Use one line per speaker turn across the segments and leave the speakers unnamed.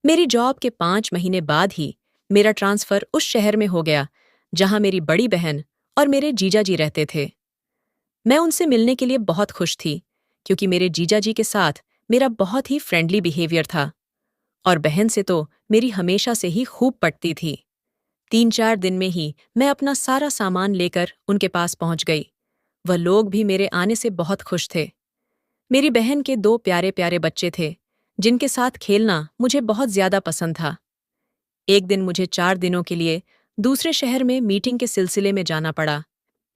मेरी जॉब के 5 महीने बाद ही मेरा ट्रांसफर उस शहर में हो गया जहां मेरी बड़ी बहन और मेरे जीजा जी रहते थे। मैं उनसे मिलने के लिए बहुत खुश थी क्योंकि मेरे जीजा जी के साथ मेरा बहुत ही फ्रेंडली बिहेवियर था और बहन से तो मेरी हमेशा से ही खूब पटती थी। 3-4 दिन में ही मैं अपना सारा सामान लेकर उनके पास पहुंच गई। वह लोग भी मेरे आने से बहुत खुश थे। मेरी बहन के 2 प्यारे प्यारे बच्चे थे जिनके साथ खेलना मुझे बहुत ज्यादा पसंद था। एक दिन मुझे 4 दिनों के लिए दूसरे शहर में मीटिंग के सिलसिले में जाना पड़ा।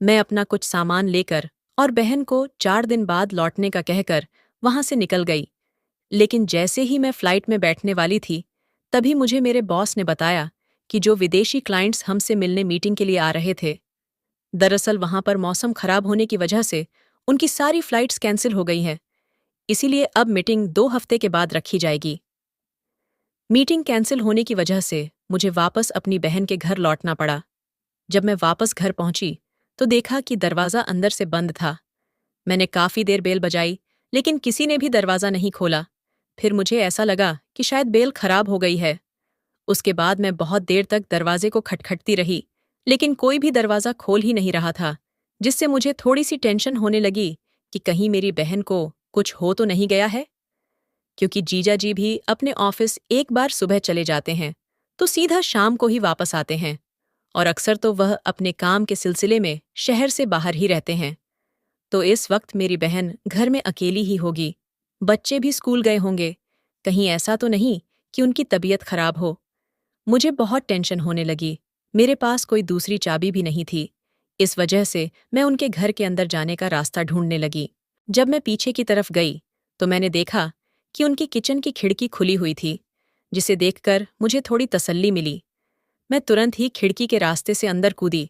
मैं अपना कुछ सामान लेकर और बहन को 4 दिन बाद लौटने का कहकर वहां से निकल गई। लेकिन जैसे ही मैं फ्लाइट में बैठने वाली थी, तभी मुझे मेरे बॉस ने बताया कि जो विदेशी क्लाइंट्स हमसे मिलने मीटिंग के लिए आ रहे थे, दरअसल वहां पर मौसम खराब होने की वजह से उनकी सारी फ्लाइट्स कैंसिल हो गई हैं। इसीलिए अब मीटिंग 2 हफ्ते के बाद रखी जाएगी। मीटिंग कैंसिल होने की वजह से मुझे वापस अपनी बहन के घर लौटना पड़ा। जब मैं वापस घर पहुंची तो देखा कि दरवाज़ा अंदर से बंद था। मैंने काफ़ी देर बेल बजाई, लेकिन किसी ने भी दरवाज़ा नहीं खोला। फिर मुझे ऐसा लगा कि शायद बेल खराब हो गई है। उसके बाद मैं बहुत देर तक दरवाजे को खटखटती रही, लेकिन कोई भी दरवाज़ा खोल ही नहीं रहा था, जिससे मुझे थोड़ी सी टेंशन होने लगी कि कहीं मेरी बहन को कुछ हो तो नहीं गया है। क्योंकि जीजा जी भी अपने ऑफिस एक बार सुबह चले जाते हैं तो सीधा शाम को ही वापस आते हैं, और अक्सर तो वह अपने काम के सिलसिले में शहर से बाहर ही रहते हैं। तो इस वक्त मेरी बहन घर में अकेली ही होगी। बच्चे भी स्कूल गए होंगे। कहीं ऐसा तो नहीं कि उनकी तबीयत खराब हो। मुझे बहुत टेंशन होने लगी। मेरे पास कोई दूसरी चाबी भी नहीं थी। इस वजह से मैं उनके घर के अंदर जाने का रास्ता ढूंढने लगी। जब मैं पीछे की तरफ गई तो मैंने देखा कि उनकी किचन की खिड़की खुली हुई थी, जिसे देखकर मुझे थोड़ी तसल्ली मिली। मैं तुरंत ही खिड़की के रास्ते से अंदर कूदी,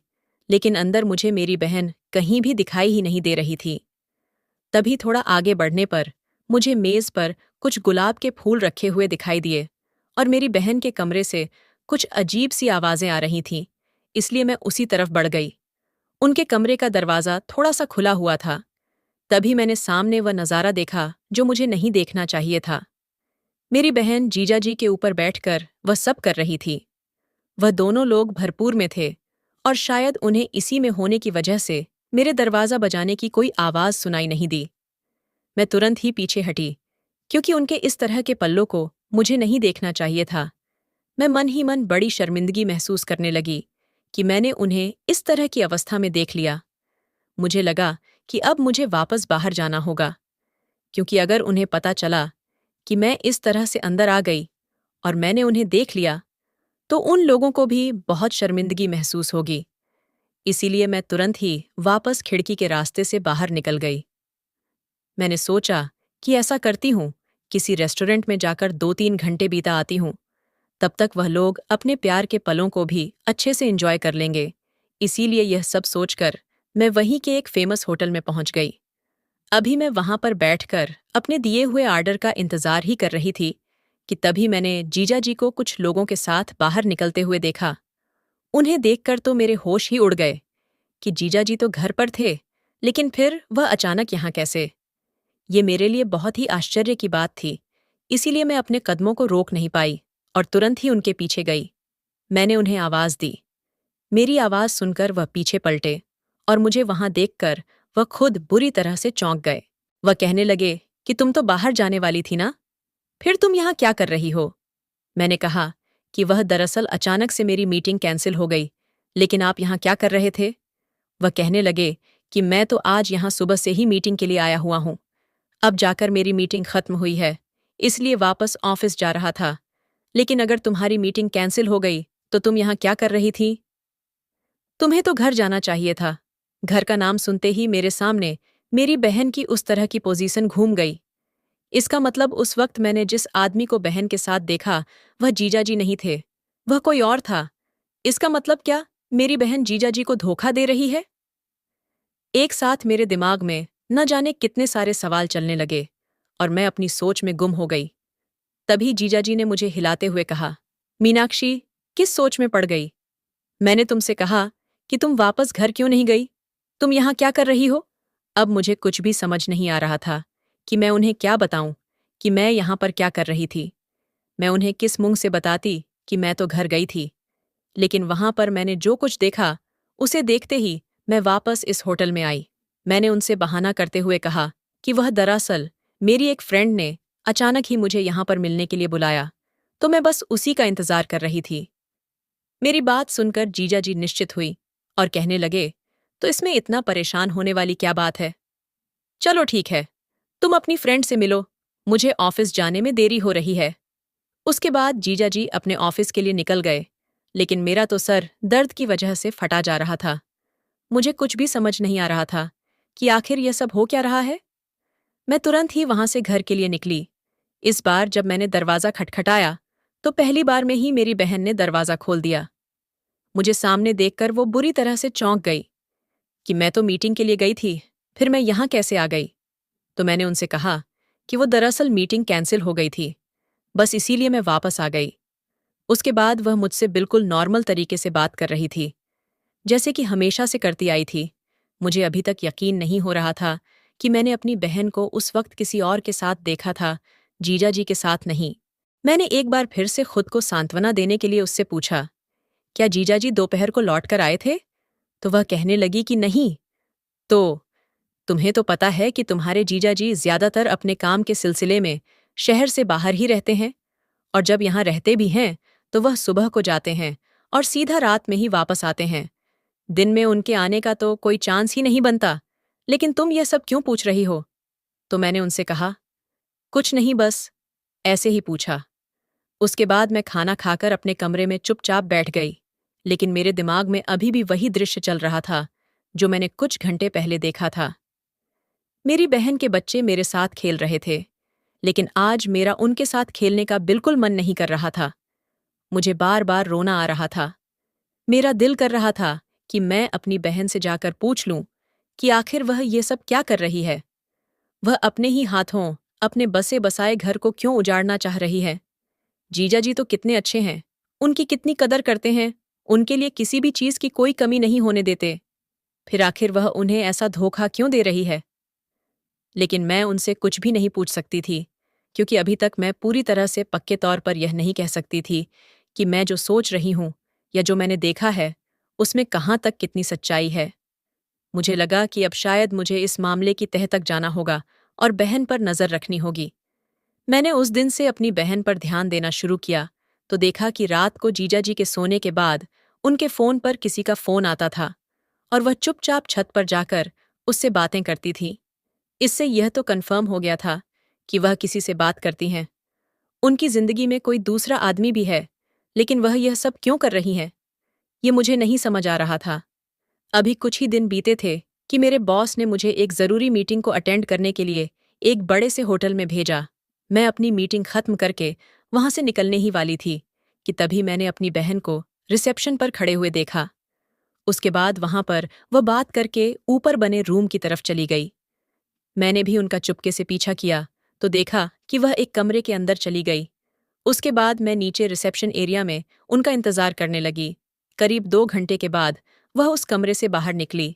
लेकिन अंदर मुझे मेरी बहन कहीं भी दिखाई ही नहीं दे रही थी। तभी थोड़ा आगे बढ़ने पर मुझे मेज पर कुछ गुलाब के फूल रखे हुए दिखाई दिए और मेरी बहन के कमरे से कुछ अजीब सी आवाजें आ रही थीं, इसलिए मैं उसी तरफ बढ़ गई। उनके कमरे का दरवाज़ा थोड़ा सा खुला हुआ था। तभी मैंने सामने वह नज़ारा देखा जो मुझे नहीं देखना चाहिए था। मेरी बहन जीजा जी के ऊपर बैठकर वह सब कर रही थी। वह दोनों लोग भरपूर में थे और शायद उन्हें इसी में होने की वजह से मेरे दरवाज़ा बजाने की कोई आवाज़ सुनाई नहीं दी। मैं तुरंत ही पीछे हटी, क्योंकि उनके इस तरह के पल्लों को मुझे नहीं देखना चाहिए था। मैं मन ही मन बड़ी शर्मिंदगी महसूस करने लगी कि मैंने उन्हें इस तरह की अवस्था में देख लिया। मुझे लगा कि अब मुझे वापस बाहर जाना होगा, क्योंकि अगर उन्हें पता चला कि मैं इस तरह से अंदर आ गई और मैंने उन्हें देख लिया, तो उन लोगों को भी बहुत शर्मिंदगी महसूस होगी। इसीलिए मैं तुरंत ही वापस खिड़की के रास्ते से बाहर निकल गई। मैंने सोचा कि ऐसा करती हूँ, किसी रेस्टोरेंट में जाकर 2-3 घंटे बीता आती हूँ। तब तक वह लोग अपने प्यार के पलों को भी अच्छे से एंजॉय कर लेंगे। इसीलिए यह सब सोचकर मैं वहीं के एक फेमस होटल में पहुंच गई। अभी मैं वहां पर बैठकर अपने दिए हुए आर्डर का इंतजार ही कर रही थी कि तभी मैंने जीजा जी को कुछ लोगों के साथ बाहर निकलते हुए देखा। उन्हें देखकर तो मेरे होश ही उड़ गए कि जीजा जी तो घर पर थे, लेकिन फिर वह अचानक यहाँ कैसे? ये मेरे लिए बहुत ही आश्चर्य की बात थी। इसीलिए मैं अपने कदमों को रोक नहीं पाई और तुरंत ही उनके पीछे गई। मैंने उन्हें आवाज़ दी। मेरी आवाज़ सुनकर वह पीछे पलटे और मुझे वहां देखकर वह खुद बुरी तरह से चौंक गए। वह कहने लगे कि तुम तो बाहर जाने वाली थी ना? फिर तुम यहाँ क्या कर रही हो? मैंने कहा कि वह दरअसल अचानक से मेरी मीटिंग कैंसिल हो गई, लेकिन आप यहाँ क्या कर रहे थे? वह कहने लगे कि मैं तो आज यहाँ सुबह से ही मीटिंग के लिए आया हुआ हूँ। अब जाकर मेरी मीटिंग खत्म हुई है, इसलिए वापस ऑफिस जा रहा था। लेकिन अगर तुम्हारी मीटिंग कैंसिल हो गई तो तुम यहाँ क्या कर रही थी? तुम्हें तो घर जाना चाहिए था। घर का नाम सुनते ही मेरे सामने मेरी बहन की उस तरह की पोजीशन घूम गई। इसका मतलब उस वक्त मैंने जिस आदमी को बहन के साथ देखा, वह जीजा जी नहीं थे, वह कोई और था। इसका मतलब क्या मेरी बहन जीजा जी को धोखा दे रही है? एक साथ मेरे दिमाग में न जाने कितने सारे सवाल चलने लगे और मैं अपनी सोच में गुम हो गई। तभी जीजा जी ने मुझे हिलाते हुए कहा, मीनाक्षी, किस सोच में पड़ गई? मैंने तुमसे कहा कि तुम वापस घर क्यों नहीं गई? तुम यहाँ क्या कर रही हो? अब मुझे कुछ भी समझ नहीं आ रहा था कि मैं उन्हें क्या बताऊं कि मैं यहाँ पर क्या कर रही थी। मैं उन्हें किस मुंह से बताती कि मैं तो घर गई थी, लेकिन वहां पर मैंने जो कुछ देखा, उसे देखते ही मैं वापस इस होटल में आई। मैंने उनसे बहाना करते हुए कहा कि वह दरअसल मेरी एक फ्रेंड ने अचानक ही मुझे यहाँ पर मिलने के लिए बुलाया, तो मैं बस उसी का इंतजार कर रही थी। मेरी बात सुनकर जीजा जी निश्चित हुई और कहने लगे, तो इसमें इतना परेशान होने वाली क्या बात है? चलो ठीक है, तुम अपनी फ्रेंड से मिलो, मुझे ऑफिस जाने में देरी हो रही है। उसके बाद जीजा जी अपने ऑफिस के लिए निकल गए, लेकिन मेरा तो सर दर्द की वजह से फटा जा रहा था। मुझे कुछ भी समझ नहीं आ रहा था कि आखिर यह सब हो क्या रहा है। मैं तुरंत ही वहां से घर के लिए निकली। इस बार जब मैंने दरवाजा खटखटाया, तो पहली बार में ही मेरी बहन ने दरवाजा खोल दिया। मुझे सामने देखकर वो बुरी तरह से चौंक गई कि मैं तो मीटिंग के लिए गई थी, फिर मैं यहाँ कैसे आ गई? तो मैंने उनसे कहा कि वो दरअसल मीटिंग कैंसिल हो गई थी, बस इसीलिए मैं वापस आ गई। उसके बाद वह मुझसे बिल्कुल नॉर्मल तरीके से बात कर रही थी, जैसे कि हमेशा से करती आई थी। मुझे अभी तक यकीन नहीं हो रहा था कि मैंने अपनी बहन को उस वक्त किसी और के साथ देखा था, जीजा जी के साथ नहीं। मैंने एक बार फिर से खुद को सांत्वना देने के लिए उससे पूछा, क्या जीजा जी दोपहर को लौट कर आए थे? तो वह कहने लगी कि नहीं। तो तुम्हें तो पता है कि तुम्हारे जीजा जी ज्यादातर अपने काम के सिलसिले में शहर से बाहर ही रहते हैं, और जब यहाँ रहते भी हैं तो वह सुबह को जाते हैं और सीधा रात में ही वापस आते हैं। दिन में उनके आने का तो कोई चांस ही नहीं बनता, लेकिन तुम यह सब क्यों पूछ रही हो? तो मैंने उनसे कहा, कुछ नहीं, बस ऐसे ही पूछा। उसके बाद मैं खाना खाकर अपने कमरे में चुपचाप बैठ गई, लेकिन मेरे दिमाग में अभी भी वही दृश्य चल रहा था जो मैंने कुछ घंटे पहले देखा था। मेरी बहन के बच्चे मेरे साथ खेल रहे थे, लेकिन आज मेरा उनके साथ खेलने का बिल्कुल मन नहीं कर रहा था। मुझे बार बार रोना आ रहा था। मेरा दिल कर रहा था कि मैं अपनी बहन से जाकर पूछ लूं कि आखिर वह ये सब क्या कर रही है। वह अपने ही हाथों अपने बसे बसाए घर को क्यों उजाड़ना चाह रही है? जीजा जी तो कितने अच्छे हैं, उनकी कितनी कदर करते हैं, उनके लिए किसी भी चीज की कोई कमी नहीं होने देते। फिर आखिर वह उन्हें ऐसा धोखा क्यों दे रही है? लेकिन मैं उनसे कुछ भी नहीं पूछ सकती थी, क्योंकि अभी तक मैं पूरी तरह से पक्के तौर पर यह नहीं कह सकती थी कि मैं जो सोच रही हूं या जो मैंने देखा है, उसमें कहाँ तक कितनी सच्चाई है। मुझे लगा कि अब शायद मुझे इस मामले की तह तक जाना होगा और बहन पर नजर रखनी होगी। मैंने उस दिन से अपनी बहन पर ध्यान देना शुरू किया, तो देखा कि रात को जीजा जी के सोने के बाद उनके फोन पर किसी का फोन आता था और वह चुपचाप छत पर जाकर उससे बातें करती थी। इससे यह तो कन्फर्म हो गया था कि वह किसी से बात करती हैं। उनकी जिंदगी में कोई दूसरा आदमी भी है, लेकिन वह यह सब क्यों कर रही हैं? ये मुझे नहीं समझ आ रहा था। अभी कुछ ही दिन बीते थे कि मेरे बॉस ने मुझे एक जरूरी मीटिंग को अटेंड करने के लिए एक बड़े से होटल में भेजा। मैं अपनी मीटिंग खत्म करके वहां से निकलने ही वाली थी कि तभी मैंने अपनी बहन को रिसेप्शन पर खड़े हुए देखा। उसके बाद वहां पर वह बात करके ऊपर बने रूम की तरफ चली गई। मैंने भी उनका चुपके से पीछा किया, तो देखा कि वह एक कमरे के अंदर चली गई। उसके बाद मैं नीचे रिसेप्शन एरिया में उनका इंतजार करने लगी। करीब 2 घंटे के बाद वह उस कमरे से बाहर निकली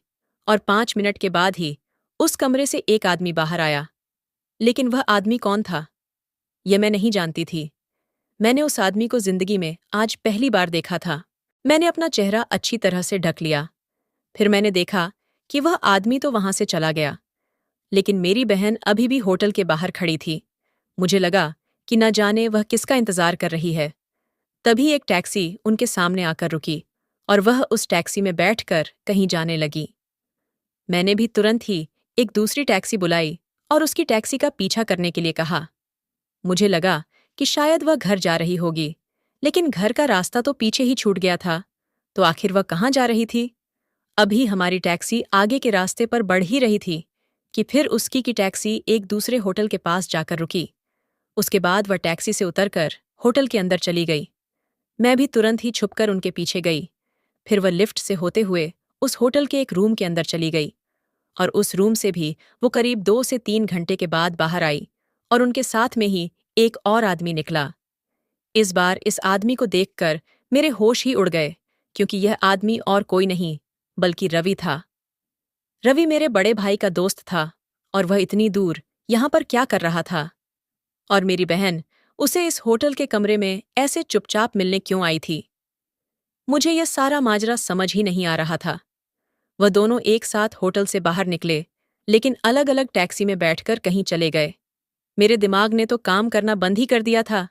और 5 मिनट के बाद ही उस कमरे से एक आदमी बाहर आया। लेकिन वह आदमी कौन था, यह मैं नहीं जानती थी। मैंने उस आदमी को जिंदगी में आज पहली बार देखा था। मैंने अपना चेहरा अच्छी तरह से ढक लिया। फिर मैंने देखा कि वह आदमी तो वहां से चला गया, लेकिन मेरी बहन अभी भी होटल के बाहर खड़ी थी। मुझे लगा कि न जाने वह किसका इंतजार कर रही है। तभी एक टैक्सी उनके सामने आकर रुकी और वह उस टैक्सी में बैठकर कहीं जाने लगी। मैंने भी तुरंत ही एक दूसरी टैक्सी बुलाई और उसकी टैक्सी का पीछा करने के लिए कहा। मुझे लगा कि शायद वह घर जा रही होगी, लेकिन घर का रास्ता तो पीछे ही छूट गया था। तो आखिर वह कहाँ जा रही थी? अभी हमारी टैक्सी आगे के रास्ते पर बढ़ ही रही थी कि फिर उसकी की टैक्सी एक दूसरे होटल के पास जाकर रुकी। उसके बाद वह टैक्सी से उतरकर होटल के अंदर चली गई। मैं भी तुरंत ही छुपकर उनके पीछे गई। फिर वह लिफ्ट से होते हुए उस होटल के एक रूम के अंदर चली गई और उस रूम से भी वो करीब 2 से 3 घंटे के बाद बाहर आई और उनके साथ में ही एक और आदमी निकला। इस बार इस आदमी को देखकर मेरे होश ही उड़ गए, क्योंकि यह आदमी और कोई नहीं बल्कि रवि था। रवि मेरे बड़े भाई का दोस्त था और वह इतनी दूर यहाँ पर क्या कर रहा था? और मेरी बहन उसे इस होटल के कमरे में ऐसे चुपचाप मिलने क्यों आई थी? मुझे यह सारा माजरा समझ ही नहीं आ रहा था। वह दोनों एक साथ होटल से बाहर निकले, लेकिन अलग अलग टैक्सी में बैठकर कहीं चले गए। मेरे दिमाग ने तो काम करना बंद ही कर दिया था।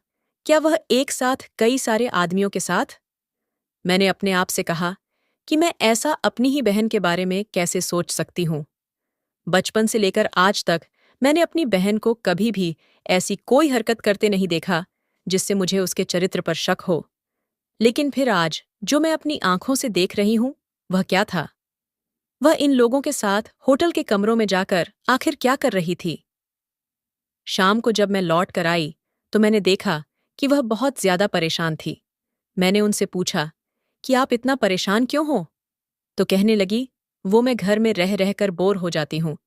क्या वह एक साथ कई सारे आदमियों के साथ? मैंने अपने आप से कहा कि मैं ऐसा अपनी ही बहन के बारे में कैसे सोच सकती हूँ। बचपन से लेकर आज तक मैंने अपनी बहन को कभी भी ऐसी कोई हरकत करते नहीं देखा जिससे मुझे उसके चरित्र पर शक हो। लेकिन फिर आज जो मैं अपनी आंखों से देख रही हूं, वह क्या था? वह इन लोगों के साथ होटल के कमरों में जाकर आखिर क्या कर रही थी? शाम को जब मैं लौट कर आई तो मैंने देखा कि वह बहुत ज्यादा परेशान थी। मैंने उनसे पूछा कि आप इतना परेशान क्यों हो? तो कहने लगी, वो मैं घर में रह रहकर बोर हो जाती हूँ।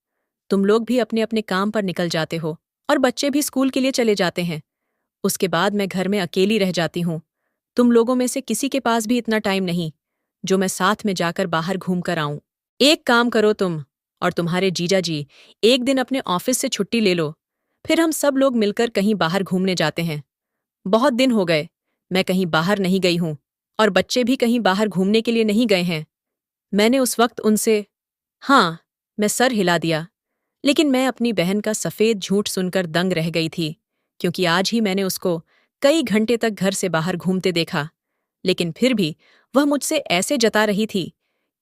तुम लोग भी अपने अपने काम पर निकल जाते हो और बच्चे भी स्कूल के लिए चले जाते हैं। उसके बाद मैं घर में अकेली रह जाती हूँ। तुम लोगों में से किसी के पास भी इतना टाइम नहीं जो मैं साथ में जाकर बाहर घूम कर आऊं। एक काम करो तुम और तुम्हारे जीजा जी एक दिन अपने ऑफिस से छुट्टी ले लो, फिर हम सब लोग मिलकर कहीं बाहर घूमने जाते हैं। बहुत दिन हो गए मैं कहीं बाहर नहीं गई हूं और बच्चे भी कहीं बाहर घूमने के लिए नहीं गए हैं। मैंने उस वक्त उनसे हाँ, मैं सर हिला दिया। लेकिन मैं अपनी बहन का सफेद झूठ सुनकर दंग रह गई थी, क्योंकि आज ही मैंने उसको कई घंटे तक घर से बाहर घूमते देखा। लेकिन फिर भी वह मुझसे ऐसे जता रही थी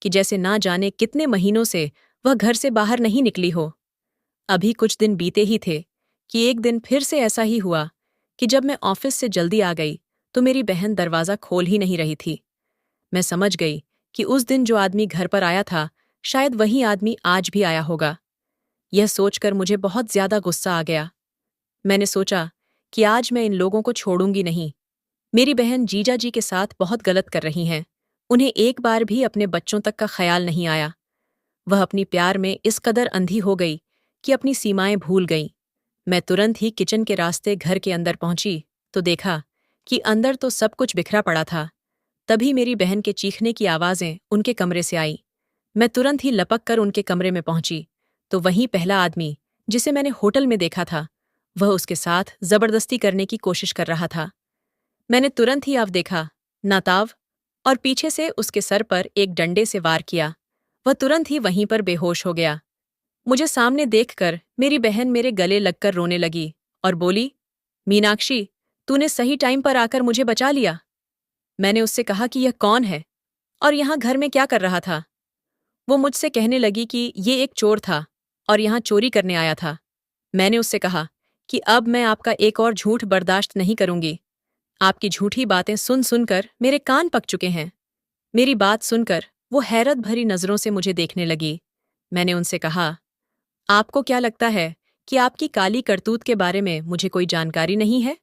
कि जैसे ना जाने कितने महीनों से वह घर से बाहर नहीं निकली हो। अभी कुछ दिन बीते ही थे कि एक दिन फिर से ऐसा ही हुआ कि जब मैं ऑफिस से जल्दी आ गई तो मेरी बहन दरवाज़ा खोल ही नहीं रही थी। मैं समझ गई कि उस दिन जो आदमी घर पर आया था, शायद वही आदमी आज भी आया होगा। यह सोचकर मुझे बहुत ज्यादा गुस्सा आ गया। मैंने सोचा कि आज मैं इन लोगों को छोड़ूंगी नहीं। मेरी बहन जीजा जी के साथ बहुत गलत कर रही हैं। उन्हें एक बार भी अपने बच्चों तक का ख्याल नहीं आया। वह अपनी प्यार में इस कदर अंधी हो गई कि अपनी सीमाएं भूल गई। मैं तुरंत ही किचन के रास्ते घर के अंदर पहुंची तो देखा कि अंदर तो सब कुछ बिखरा पड़ा था। तभी मेरी बहन के चीखने की आवाजें उनके कमरे से आई। मैं तुरंत ही लपक कर उनके कमरे में पहुंची तो वहीं पहला आदमी जिसे मैंने होटल में देखा था, वह उसके साथ जबरदस्ती करने की कोशिश कर रहा था। मैंने तुरंत ही देखा, नाताव, और पीछे से उसके सर पर एक डंडे से वार किया। वह तुरंत ही वहीं पर बेहोश हो गया। मुझे सामने देखकर मेरी बहन मेरे गले लगकर रोने लगी और बोली, मीनाक्षी, तूने सही टाइम पर आकर मुझे बचा लिया। मैंने उससे कहा कि यह कौन है और यहाँ घर में क्या कर रहा था। वो मुझसे कहने लगी कि ये एक चोर था और यहाँ चोरी करने आया था। मैंने उससे कहा कि अब मैं आपका एक और झूठ बर्दाश्त नहीं करूंगी। आपकी झूठी बातें सुन सुनकर मेरे कान पक चुके हैं। मेरी बात सुनकर वो हैरत भरी नजरों से मुझे देखने लगी। मैंने उनसे कहा, आपको क्या लगता है कि आपकी काली करतूत के बारे में मुझे कोई जानकारी नहीं है?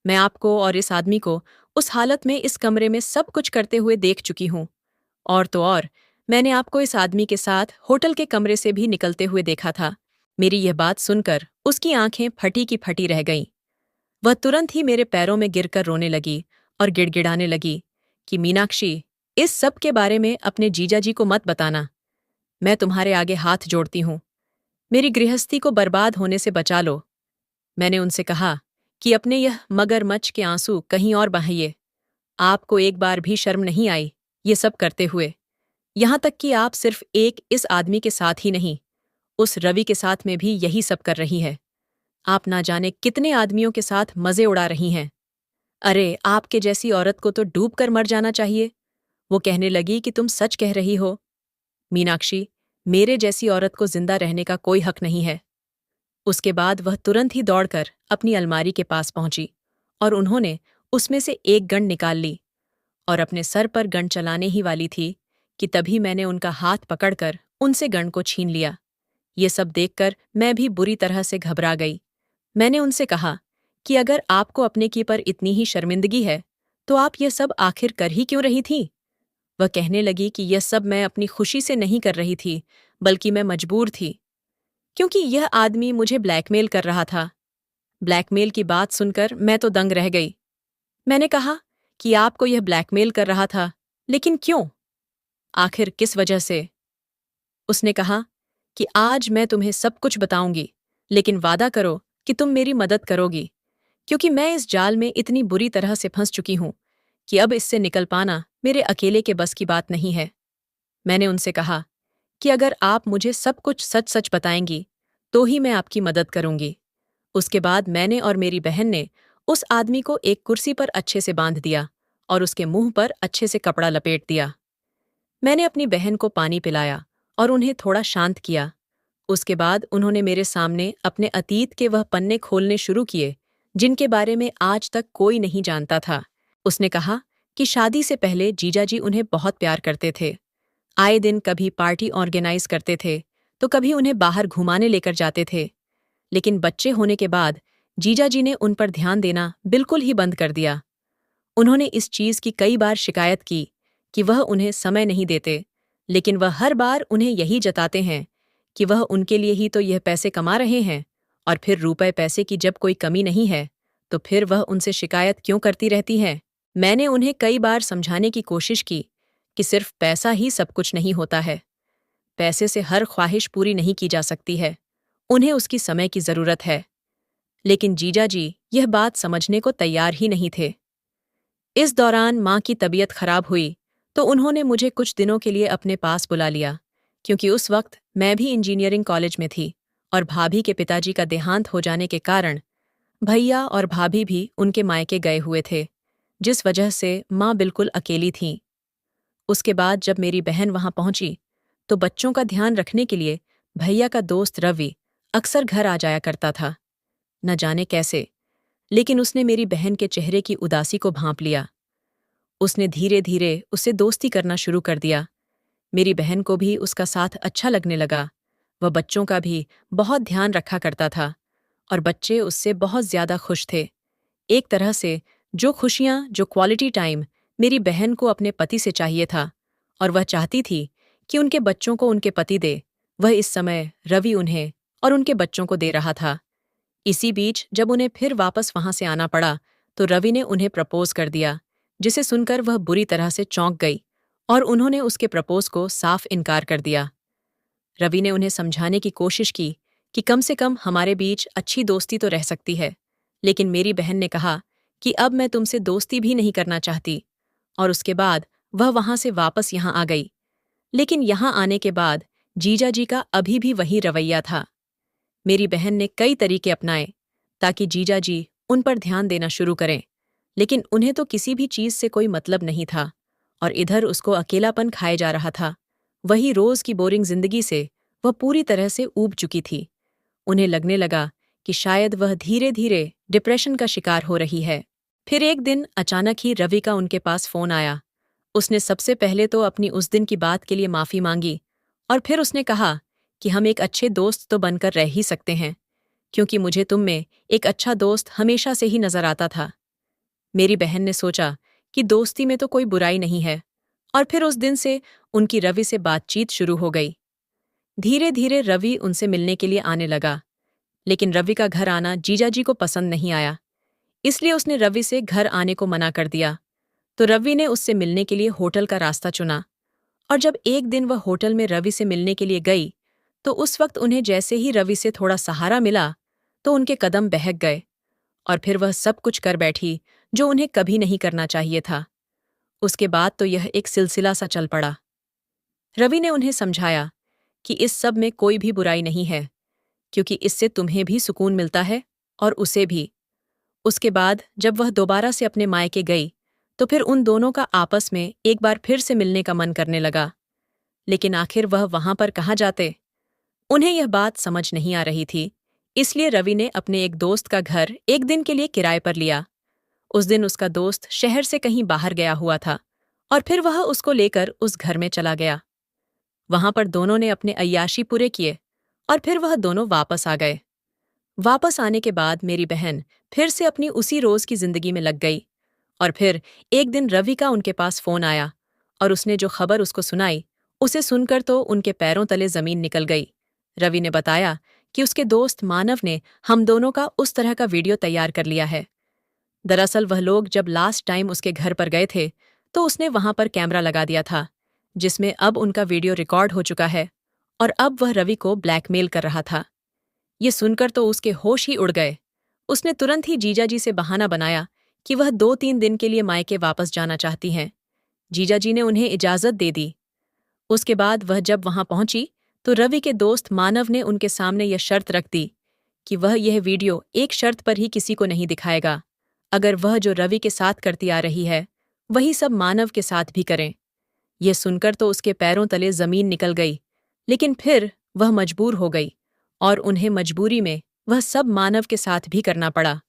मैं आपको और इस आदमी को उस हालत में इस कमरे में सब कुछ करते हुए देख चुकी हूं। और तो और, मैंने आपको इस आदमी के साथ होटल के कमरे से भी निकलते हुए देखा था। मेरी यह बात सुनकर उसकी आंखें फटी की फटी रह गईं। वह तुरंत ही मेरे पैरों में गिरकर रोने लगी और गिड़गिड़ाने लगी कि मीनाक्षी, इस सब के बारे में अपने जीजा जी को मत बताना। मैं तुम्हारे आगे हाथ जोड़ती हूँ। मेरी गृहस्थी को बर्बाद होने से बचा लो। मैंने उनसे कहा कि अपने यह मगरमच्छ के आंसू कहीं और बहाइए। आपको एक बार भी शर्म नहीं आई ये सब करते हुए? यहां तक कि आप सिर्फ एक इस आदमी के साथ ही नहीं, उस रवि के साथ में भी यही सब कर रही है। आप ना जाने कितने आदमियों के साथ मजे उड़ा रही हैं। अरे, आपके जैसी औरत को तो डूब कर मर जाना चाहिए। वो कहने लगी कि तुम सच कह रही हो। मीनाक्षी, मेरे जैसी औरत को जिंदा रहने का कोई हक नहीं है। उसके बाद वह तुरंत ही दौड़कर अपनी अलमारी के पास पहुंची और उन्होंने उसमें से एक गन निकाल ली और अपने सर पर गन चलाने ही वाली थी कि तभी मैंने उनका हाथ पकड़कर उनसे गन को छीन लिया। ये सब देखकर मैं भी बुरी तरह से घबरा गई। मैंने उनसे कहा कि अगर आपको अपने की पर इतनी ही शर्मिंदगी है तो आप ये सब आखिर कर ही क्यों रही थी? वह कहने लगी कि यह सब मैं अपनी खुशी से नहीं कर रही थी, बल्कि मैं मजबूर थी, क्योंकि यह आदमी मुझे ब्लैकमेल कर रहा था। ब्लैकमेल की बात सुनकर मैं तो दंग रह गई। मैंने कहा कि आपको यह ब्लैकमेल कर रहा था, लेकिन क्यों? आखिर किस वजह से? उसने कहा कि आज मैं तुम्हें सब कुछ बताऊंगी, लेकिन वादा करो कि तुम मेरी मदद करोगी। क्योंकि मैं इस जाल में इतनी बुरी तरह से फंस चुकी हूं कि अब इससे निकल पाना मेरे अकेले के बस की बात नहीं है। मैंने उनसे कहा कि अगर आप मुझे सब कुछ सच सच बताएंगी तो ही मैं आपकी मदद करूंगी। उसके बाद मैंने और मेरी बहन ने उस आदमी को एक कुर्सी पर अच्छे से बांध दिया और उसके मुंह पर अच्छे से कपड़ा लपेट दिया। मैंने अपनी बहन को पानी पिलाया और उन्हें थोड़ा शांत किया। उसके बाद उन्होंने मेरे सामने अपने अतीत के वह पन्ने खोलने शुरू किए जिनके बारे में आज तक कोई नहीं जानता था। उसने कहा कि शादी से पहले जीजाजी उन्हें बहुत प्यार करते थे। आए दिन कभी पार्टी ऑर्गेनाइज करते थे तो कभी उन्हें बाहर घुमाने लेकर जाते थे। लेकिन बच्चे होने के बाद जीजाजी ने उन पर ध्यान देना बिल्कुल ही बंद कर दिया। उन्होंने इस चीज की कई बार शिकायत की कि वह उन्हें समय नहीं देते, लेकिन वह हर बार उन्हें यही जताते हैं कि वह उनके लिए ही तो यह पैसे कमा रहे हैं, और फिर रुपए पैसे की जब कोई कमी नहीं है तो फिर वह उनसे शिकायत क्यों करती रहती है। मैंने उन्हें कई बार समझाने की कोशिश की कि सिर्फ पैसा ही सब कुछ नहीं होता है। पैसे से हर ख्वाहिश पूरी नहीं की जा सकती है, उन्हें उसकी समय की जरूरत है। लेकिन जीजाजी यह बात समझने को तैयार ही नहीं थे। इस दौरान माँ की तबीयत खराब हुई तो उन्होंने मुझे कुछ दिनों के लिए अपने पास बुला लिया, क्योंकि उस वक्त मैं भी इंजीनियरिंग कॉलेज में थी और भाभी के पिताजी का देहांत हो जाने के कारण भैया और भाभी भी उनके मायके गए हुए थे, जिस वजह से माँ बिल्कुल अकेली थीं। उसके बाद जब मेरी बहन वहां पहुंची तो बच्चों का ध्यान रखने के लिए भैया का दोस्त रवि अक्सर घर आ जाया करता था। न जाने कैसे, लेकिन उसने मेरी बहन के चेहरे की उदासी को भांप लिया। उसने धीरे धीरे उससे दोस्ती करना शुरू कर दिया। मेरी बहन को भी उसका साथ अच्छा लगने लगा। वह बच्चों का भी बहुत ध्यान रखा करता था और बच्चे उससे बहुत ज्यादा खुश थे। एक तरह से जो खुशियां, जो क्वालिटी टाइम मेरी बहन को अपने पति से चाहिए था और वह चाहती थी कि उनके बच्चों को उनके पति दे, वह इस समय रवि उन्हें और उनके बच्चों को दे रहा था। इसी बीच जब उन्हें फिर वापस वहां से आना पड़ा तो रवि ने उन्हें प्रपोज कर दिया, जिसे सुनकर वह बुरी तरह से चौंक गई और उन्होंने उसके प्रपोज को साफ इनकार कर दिया। रवि ने उन्हें समझाने की कोशिश की कि कम से कम हमारे बीच अच्छी दोस्ती तो रह सकती है, लेकिन मेरी बहन ने कहा कि अब मैं तुमसे दोस्ती भी नहीं करना चाहती, और उसके बाद वह वहां से वापस यहाँ आ गई। लेकिन यहाँ आने के बाद जीजाजी का अभी भी वही रवैया था। मेरी बहन ने कई तरीके अपनाए ताकि जीजाजी उन पर ध्यान देना शुरू करें, लेकिन उन्हें तो किसी भी चीज से कोई मतलब नहीं था और इधर उसको अकेलापन खाए जा रहा था। वही रोज की बोरिंग जिंदगी से वह पूरी तरह से ऊब चुकी थी। उन्हें लगने लगा कि शायद वह धीरे धीरे डिप्रेशन का शिकार हो रही है। फिर एक दिन अचानक ही रवि का उनके पास फोन आया। उसने सबसे पहले तो अपनी उस दिन की बात के लिए माफी मांगी और फिर उसने कहा कि हम एक अच्छे दोस्त तो बनकर रह ही सकते हैं, क्योंकि मुझे तुम में एक अच्छा दोस्त हमेशा से ही नजर आता था। मेरी बहन ने सोचा कि दोस्ती में तो कोई बुराई नहीं है, और फिर उस दिन से उनकी रवि से बातचीत शुरू हो गई। धीरे धीरे रवि उनसे मिलने के लिए आने लगा, लेकिन रवि का घर आना जीजाजी को पसंद नहीं आया, इसलिए उसने रवि से घर आने को मना कर दिया। तो रवि ने उससे मिलने के लिए होटल का रास्ता चुना, और जब एक दिन वह होटल में रवि से मिलने के लिए गई तो उस वक्त उन्हें जैसे ही रवि से थोड़ा सहारा मिला तो उनके कदम बहक गए और फिर वह सब कुछ कर बैठी जो उन्हें कभी नहीं करना चाहिए था। उसके बाद तो यह एक सिलसिला सा चल पड़ा। रवि ने उन्हें समझाया कि इस सब में कोई भी बुराई नहीं है, क्योंकि इससे तुम्हें भी सुकून मिलता है और उसे भी। उसके बाद जब वह दोबारा से अपने मायके गई तो फिर उन दोनों का आपस में एक बार फिर से मिलने का मन करने लगा, लेकिन आखिर वह वहां पर कहाँ जाते। उन्हें यह बात समझ नहीं आ रही थी, इसलिए रवि ने अपने एक दोस्त का घर एक दिन के लिए किराए पर लिया। उस दिन उसका दोस्त शहर से कहीं बाहर गया हुआ था और फिर वह उसको लेकर उस घर में चला गया। वहां पर दोनों ने अपने अय्याशी पूरे किए और फिर वह दोनों वापस आ गए। वापस आने के बाद मेरी बहन फिर से अपनी उसी रोज की जिंदगी में लग गई, और फिर एक दिन रवि का उनके पास फोन आया और उसने जो खबर उसको सुनाई उसे सुनकर तो उनके पैरों तले जमीन निकल गई। रवि ने बताया कि उसके दोस्त मानव ने हम दोनों का उस तरह का वीडियो तैयार कर लिया है। दरअसल वह लोग जब लास्ट टाइम उसके घर पर गए थे तो उसने वहां पर कैमरा लगा दिया था, जिसमें अब उनका वीडियो रिकॉर्ड हो चुका है और अब वह रवि को ब्लैकमेल कर रहा था। ये सुनकर तो उसके होश ही उड़ गए। उसने तुरंत ही जीजाजी से बहाना बनाया कि वह 2-3 दिन के लिए मायके वापस जाना चाहती हैं। जीजाजी ने उन्हें इजाजत दे दी। उसके बाद वह जब वहां पहुंची तो रवि के दोस्त मानव ने उनके सामने यह शर्त रख दी कि वह यह वीडियो एक शर्त पर ही किसी को नहीं दिखाएगा। अगर वह जो रवि के साथ करती आ रही है वही सब मानव के साथ भी करें। यह सुनकर तो उसके पैरों तले जमीन निकल गई, लेकिन फिर वह मजबूर हो गई और उन्हें मजबूरी में वह सब मानव के साथ भी करना पड़ा।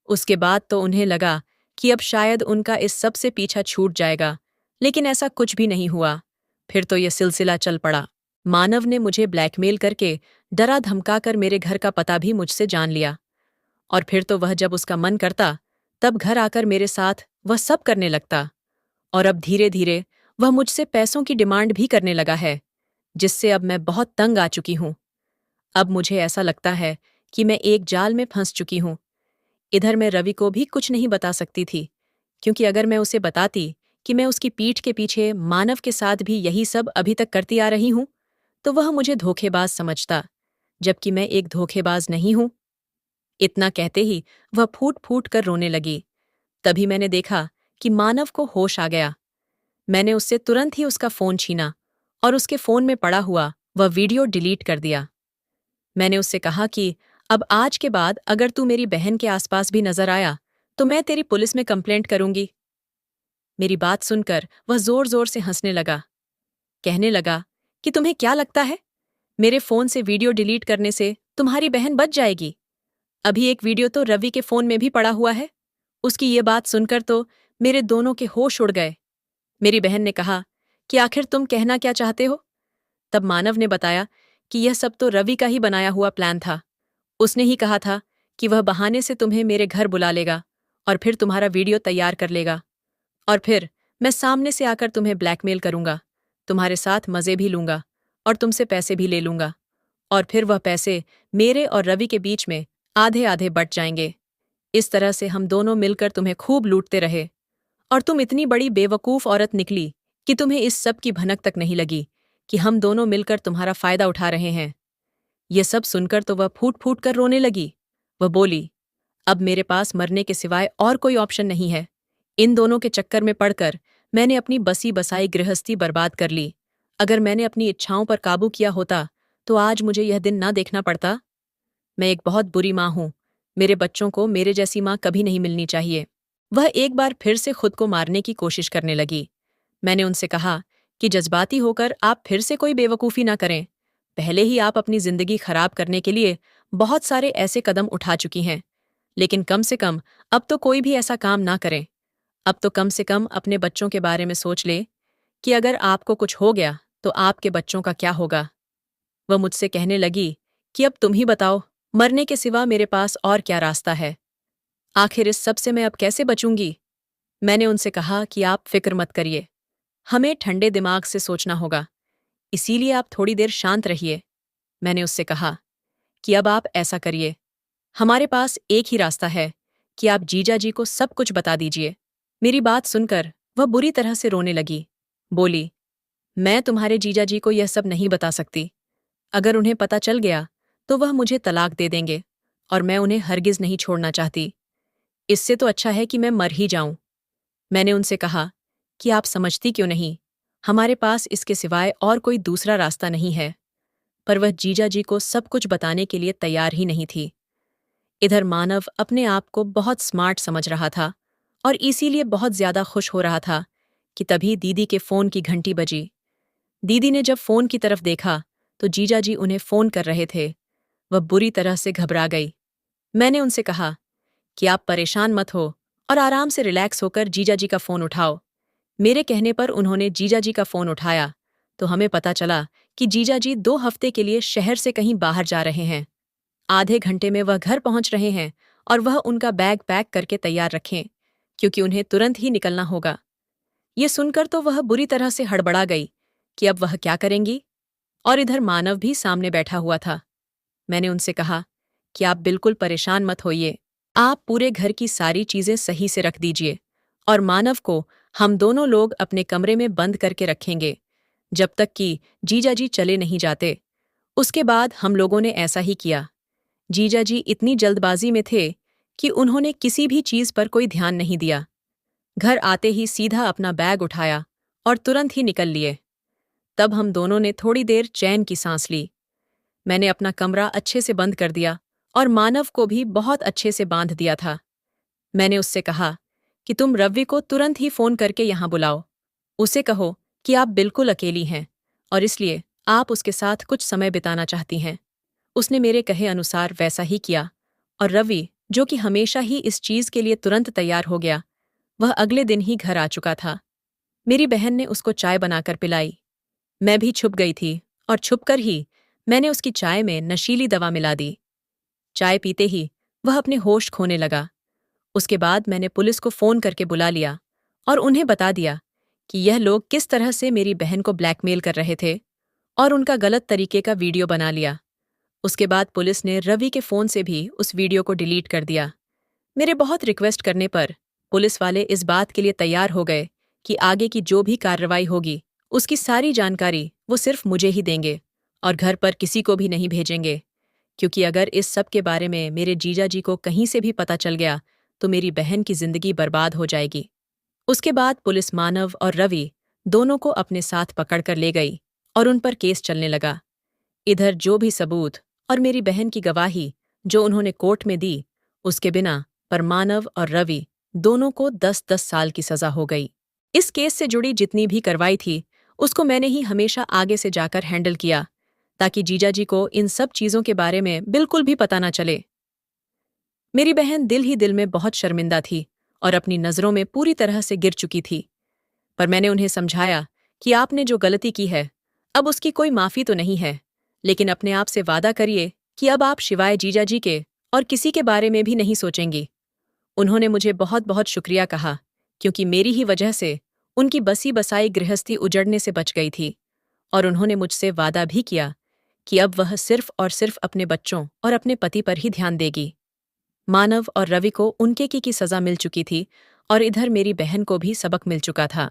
उसके बाद तो उन्हें लगा कि अब शायद उनका इस सब से पीछा छूट जाएगा, लेकिन ऐसा कुछ भी नहीं हुआ। फिर तो यह सिलसिला चल पड़ा। मानव ने मुझे ब्लैकमेल करके डरा धमकाकर मेरे घर का पता भी मुझसे जान लिया, और फिर तो वह जब उसका मन करता तब घर आकर मेरे साथ वह सब करने लगता। और अब धीरे धीरे वह मुझसे पैसों की डिमांड भी करने लगा है, जिससे अब मैं बहुत तंग आ चुकी हूं। अब मुझे ऐसा लगता है कि मैं एक जाल में फंस चुकी हूं। इधर मैं रवि को भी कुछ नहीं बता सकती थी, क्योंकि अगर मैं उसे बताती कि मैं उसकी पीठ के पीछे मानव के साथ भी यही सब अभी तक करती आ रही हूं, तो वह मुझे धोखेबाज समझता, जबकि मैं एक धोखेबाज नहीं हूं। इतना कहते ही वह फूट फूट कर रोने लगी। तभी मैंने देखा कि मानव को होश आ गया। मैंने उससे तुरंत ही उसका फोन छीना और उसके फोन में पड़ा हुआ वह वीडियो डिलीट कर दिया। मैंने उससे कहा कि अब आज के बाद अगर तू मेरी बहन के आसपास भी नजर आया तो मैं तेरी पुलिस में कंप्लेंट करूंगी। मेरी बात सुनकर वह जोर जोर से हंसने लगा। कहने लगा कि तुम्हें क्या लगता है, मेरे फोन से वीडियो डिलीट करने से तुम्हारी बहन बच जाएगी? अभी एक वीडियो तो रवि के फोन में भी पड़ा हुआ है। उसकी ये बात सुनकर तो मेरे दोनों के होश उड़ गए। मेरी बहन ने कहा कि आखिर तुम कहना क्या चाहते हो? तब मानव ने बताया कि यह सब तो रवि का ही बनाया हुआ प्लान था। उसने ही कहा था कि वह बहाने से तुम्हें मेरे घर बुला लेगा और फिर तुम्हारा वीडियो तैयार कर लेगा, और फिर मैं सामने से आकर तुम्हें ब्लैकमेल करूंगा, तुम्हारे साथ मजे भी लूंगा और तुमसे पैसे भी ले लूंगा, और फिर वह पैसे मेरे और रवि के बीच में आधे आधे बट जाएंगे। इस तरह से हम दोनों मिलकर तुम्हें खूब लूटते रहे, और तुम इतनी बड़ी बेवकूफ औरत निकली कि तुम्हें इस सब की भनक तक नहीं लगी कि हम दोनों मिलकर तुम्हारा फायदा उठा रहे हैं। ये सब सुनकर तो वह फूट फूट कर रोने लगी। वह बोली, अब मेरे पास मरने के सिवाय और कोई ऑप्शन नहीं है। इन दोनों के चक्कर में पड़कर मैंने अपनी बसी बसाई गृहस्थी बर्बाद कर ली। अगर मैंने अपनी इच्छाओं पर काबू किया होता तो आज मुझे यह दिन ना देखना पड़ता। मैं एक बहुत बुरी माँ हूं। मेरे बच्चों को मेरे जैसी माँ कभी नहीं मिलनी चाहिए। वह एक बार फिर से खुद को मारने की कोशिश करने लगी। मैंने उनसे कहा कि जज्बाती होकर आप फिर से कोई बेवकूफ़ी ना करें। पहले ही आप अपनी जिंदगी खराब करने के लिए बहुत सारे ऐसे कदम उठा चुकी हैं, लेकिन कम से कम अब तो कोई भी ऐसा काम ना करें। अब तो कम से कम अपने बच्चों के बारे में सोच ले कि अगर आपको कुछ हो गया तो आपके बच्चों का क्या होगा। वह मुझसे कहने लगी कि अब तुम ही बताओ, मरने के सिवा मेरे पास और क्या रास्ता है? आखिर इस सब से मैं अब कैसे बचूंगी? मैंने उनसे कहा कि आप फिक्र मत करिए, हमें ठंडे दिमाग से सोचना होगा, इसीलिए आप थोड़ी देर शांत रहिए। मैंने उससे कहा कि अब आप ऐसा करिए, हमारे पास एक ही रास्ता है कि आप जीजा जी को सब कुछ बता दीजिए। मेरी बात सुनकर वह बुरी तरह से रोने लगी। बोली, मैं तुम्हारे जीजा जी को यह सब नहीं बता सकती। अगर उन्हें पता चल गया तो वह मुझे तलाक दे देंगे, और मैं उन्हें हरगिज नहीं छोड़ना चाहती। इससे तो अच्छा है कि मैं मर ही जाऊं। मैंने उनसे कहा कि आप समझती क्यों नहीं, हमारे पास इसके सिवाय और कोई दूसरा रास्ता नहीं है। पर वह जीजा जी को सब कुछ बताने के लिए तैयार ही नहीं थी। इधर मानव अपने आप को बहुत स्मार्ट समझ रहा था और इसीलिए बहुत ज्यादा खुश हो रहा था कि तभी दीदी के फोन की घंटी बजी। दीदी ने जब फोन की तरफ देखा तो जीजा जी उन्हें फोन कर रहे थे। वह बुरी तरह से घबरा गई। मैंने उनसे कहा कि आप परेशान मत हो और आराम से रिलैक्स होकर जीजा जी का फोन उठाओ। मेरे कहने पर उन्होंने जीजा जी का फोन उठाया तो हमें पता चला कि जीजा जी 2 हफ्ते के लिए शहर से कहीं बाहर जा रहे हैं। आधे घंटे में वह घर पहुंच रहे हैं और वह उनका बैग पैक करके तैयार रखें, क्योंकि उन्हें तुरंत ही निकलना होगा। ये सुनकर तो वह बुरी तरह से हड़बड़ा गई कि अब वह क्या करेंगी। और इधर मानव भी सामने बैठा हुआ था। मैंने उनसे कहा कि आप बिल्कुल परेशान मत होइए, आप पूरे घर की सारी चीजें सही से रख दीजिए और मानव को हम दोनों लोग अपने कमरे में बंद करके रखेंगे जब तक कि जीजा जी चले नहीं जाते। उसके बाद हम लोगों ने ऐसा ही किया। जीजा जी इतनी जल्दबाजी में थे कि उन्होंने किसी भी चीज पर कोई ध्यान नहीं दिया। घर आते ही सीधा अपना बैग उठाया और तुरंत ही निकल लिए। तब हम दोनों ने थोड़ी देर चैन की सांस ली। मैंने अपना कमरा अच्छे से बंद कर दिया और मानव को भी बहुत अच्छे से बांध दिया था। मैंने उससे कहा कि तुम रवि को तुरंत ही फोन करके यहाँ बुलाओ। उसे कहो कि आप बिल्कुल अकेली हैं और इसलिए आप उसके साथ कुछ समय बिताना चाहती हैं। उसने मेरे कहे अनुसार वैसा ही किया और रवि, जो कि हमेशा ही इस चीज के लिए तुरंत तैयार हो गया, वह अगले दिन ही घर आ चुका था। मेरी बहन ने उसको चाय बनाकर पिलाई। मैं भी छुप गई थी और छुपकर ही मैंने उसकी चाय में नशीली दवा मिला दी। चाय पीते ही वह अपने होश खोने लगा। उसके बाद मैंने पुलिस को फोन करके बुला लिया और उन्हें बता दिया कि यह लोग किस तरह से मेरी बहन को ब्लैकमेल कर रहे थे और उनका गलत तरीके का वीडियो बना लिया। उसके बाद पुलिस ने रवि के फोन से भी उस वीडियो को डिलीट कर दिया। मेरे बहुत रिक्वेस्ट करने पर पुलिस वाले इस बात के लिए तैयार हो गए कि आगे की जो भी कार्रवाई होगी उसकी सारी जानकारी वो सिर्फ मुझे ही देंगे और घर पर किसी को भी नहीं भेजेंगे, क्योंकि अगर इस सब के बारे में मेरे जीजा जी को कहीं से भी पता चल गया तो मेरी बहन की जिंदगी बर्बाद हो जाएगी। उसके बाद पुलिस मानव और रवि दोनों को अपने साथ पकड़कर ले गई और उन पर केस चलने लगा। इधर जो भी सबूत और मेरी बहन की गवाही जो उन्होंने कोर्ट में दी, उसके बिना पर मानव और रवि दोनों को 10-10 साल की सजा हो गई। इस केस से जुड़ी जितनी भी कार्रवाई थी उसको मैंने ही हमेशा आगे से जाकर हैंडल किया, ताकि जीजाजी को इन सब चीजों के बारे में बिल्कुल भी पता न चले। मेरी बहन दिल ही दिल में बहुत शर्मिंदा थी और अपनी नज़रों में पूरी तरह से गिर चुकी थी। पर मैंने उन्हें समझाया कि आपने जो गलती की है अब उसकी कोई माफ़ी तो नहीं है, लेकिन अपने आप से वादा करिए कि अब आप शिवाय जीजाजी के और किसी के बारे में भी नहीं सोचेंगी। उन्होंने मुझे बहुत बहुत शुक्रिया कहा, क्योंकि मेरी ही वजह से उनकी बसी बसाई गृहस्थी उजड़ने से बच गई थी। और उन्होंने मुझसे वादा भी किया कि अब वह सिर्फ और सिर्फ अपने बच्चों और अपने पति पर ही ध्यान देगी। मानव और रवि को उनके की सजा मिल चुकी थी और इधर मेरी बहन को भी सबक मिल चुका था।